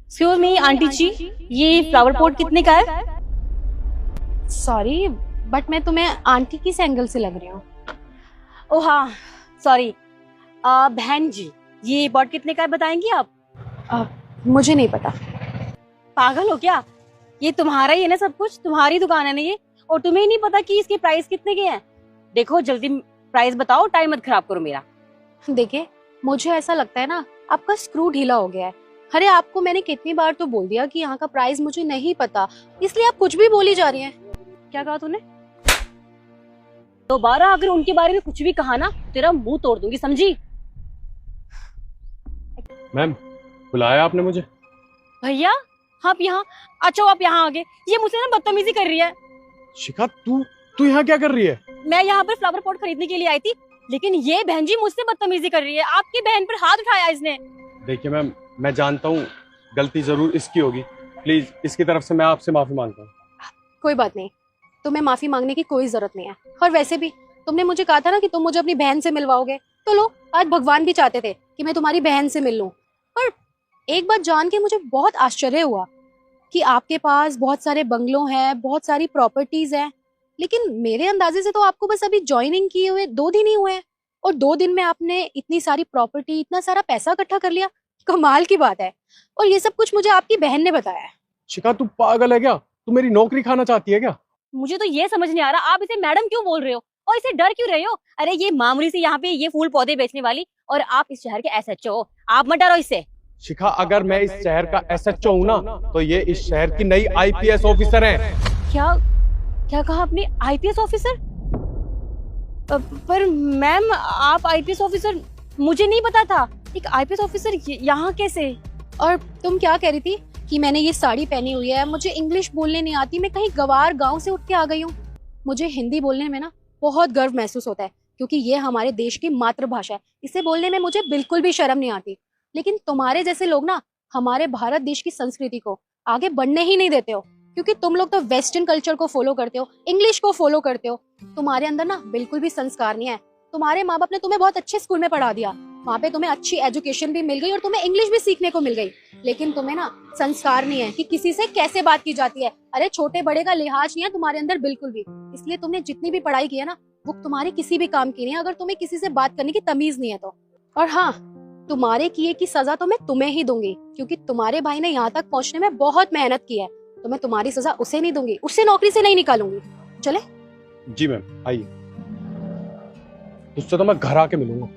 Excuse me aunty जी, ये flower pot कितने का है? सॉरी, बट मैं तुम्हें आंटी किस एंगल से लग रही हूँ? ओह हाँ, सॉरी। बहन जी, ये पॉट कितने का है बताएंगी आप? मुझे नहीं पता। पागल हो क्या? ये तुम्हारा ही है ना, सब कुछ तुम्हारी दुकान है ना ये, और तुम्हें ही नहीं पता कि इसके प्राइस कितने के हैं? देखो जल्दी प्राइस बताओ, टाइम मत खराब करो मेरा। देखिए, मुझे ऐसा लगता है ना आपका स्क्रू ढीला हो गया है। अरे आपको मैंने कितनी बार तो बोल दिया कि यहाँ का प्राइस मुझे नहीं पता, इसलिए आप कुछ भी बोली जा रही हैं। क्या कहा तूने? दोबारा अगर उनके बारे में कुछ भी कहा ना, तेरा मुंह तोड़ दूंगी, समझी? मैम, बुलाया आपने मुझे? भैया आप यहाँ? अच्छा आप यहाँ आ गए। ये मुझसे ना बदतमीजी कर रही है। शिखा, तू यहाँ क्या कर रही है? मैं यहाँ पर फ्लावर पॉट खरीदने के लिए आई थी, लेकिन ये बहन जी मुझसे बदतमीजी कर रही है। आपकी बहन पर हाथ उठाया इसने। देखिए मैम, मैं जानता हूँ गलती जरूर इसकी होगी, प्लीज इसकी तरफ से मैं आपसे माफी मांगता हूँ। कोई बात नहीं, तुम्हें माफी मांगने की कोई जरूरत नहीं है। और वैसे भी तुमने मुझे कहा था ना कि तुम मुझे अपनी बहन से मिलवाओगे, तो लो, आज भगवान भी चाहते थे कि मैं तुम्हारी बहन से मिल लूं। पर एक बात जान के मुझे बहुत आश्चर्य हुआ कि आपके पास बहुत सारे बंगलों हैं, बहुत सारी प्रॉपर्टीज हैं, लेकिन मेरे अंदाजे से तो आपको बस अभी ज्वाइनिंग किए हुए 2 दिन ही हुए हैं, और 2 दिन में आपने इतनी सारी प्रॉपर्टी, इतना सारा पैसा इकट्ठा कर लिया। कमाल की बात है। और ये सब कुछ मुझे आपकी बहन ने बताया है। शिखा, तू पागल है क्या? तू मेरी नौकरी खाना चाहती है क्या? मुझे तो ये समझ नहीं आ रहा, आप इसे मैडम क्यों बोल रहे हो और इसे डर क्यों रहे हो? अरे ये मामूली से यहाँ पे ये फूल पौधे बेचने वाली, और आप इस शहर के एसएचओ हो, आप मत डरो इससे। शिखा, अगर मैं इस शहर का एसएचओ हूँ ना, तो ये इस शहर की नई आईपीएस ऑफिसर है। क्या क्या कहा आपने? IPS officer? पर मैम आप आईपीएस ऑफिसर? मुझे नहीं पता था। एक आईपीएस ऑफिसर यहाँ कैसे? और तुम क्या कह रही थी कि मैंने ये साड़ी पहनी हुई है, मुझे इंग्लिश बोलने नहीं आती, मैं कहीं गवार गांव से उठ के आ गई हूँ। मुझे हिंदी बोलने में ना बहुत गर्व महसूस होता है, क्योंकि ये हमारे देश की मातृभाषा है। इसे बोलने में मुझे बिल्कुल भी शर्म नहीं आती। लेकिन तुम्हारे जैसे लोग ना हमारे भारत देश की संस्कृति को आगे बढ़ने ही नहीं देते हो, क्योंकि तुम लोग तो वेस्टर्न कल्चर को फॉलो करते हो, इंग्लिश को फॉलो करते हो। तुम्हारे अंदर ना बिल्कुल भी संस्कार नहीं है। तुम्हारे माँ बाप ने तुम्हें बहुत अच्छे स्कूल में पढ़ा दिया, वहाँ पे तुम्हें अच्छी एजुकेशन भी मिल गई और तुम्हें इंग्लिश भी सीखने को मिल गई, लेकिन तुम्हें ना संस्कार नहीं है कि किसी से कैसे बात की जाती है। अरे छोटे बड़े का लिहाज नहीं है तुम्हारे अंदर बिल्कुल भी। इसलिए तुमने जितनी भी पढ़ाई की है ना, वो तुम्हारी किसी भी काम की नहीं है, अगर तुम्हें किसी से बात करने की तमीज नहीं है तो। और हाँ, तुम्हारे किए की सजा तो मैं तुम्हें ही दूंगी, क्योंकि तुम्हारे भाई ने यहाँ तक पहुँचने में बहुत मेहनत की है। तो मैं तुम्हारी सजा उसे नहीं दूंगी, उससे नौकरी से नहीं निकालूंगी। चले? जी मैम, आइए। उससे तो मैं घर आके मिलूंगा।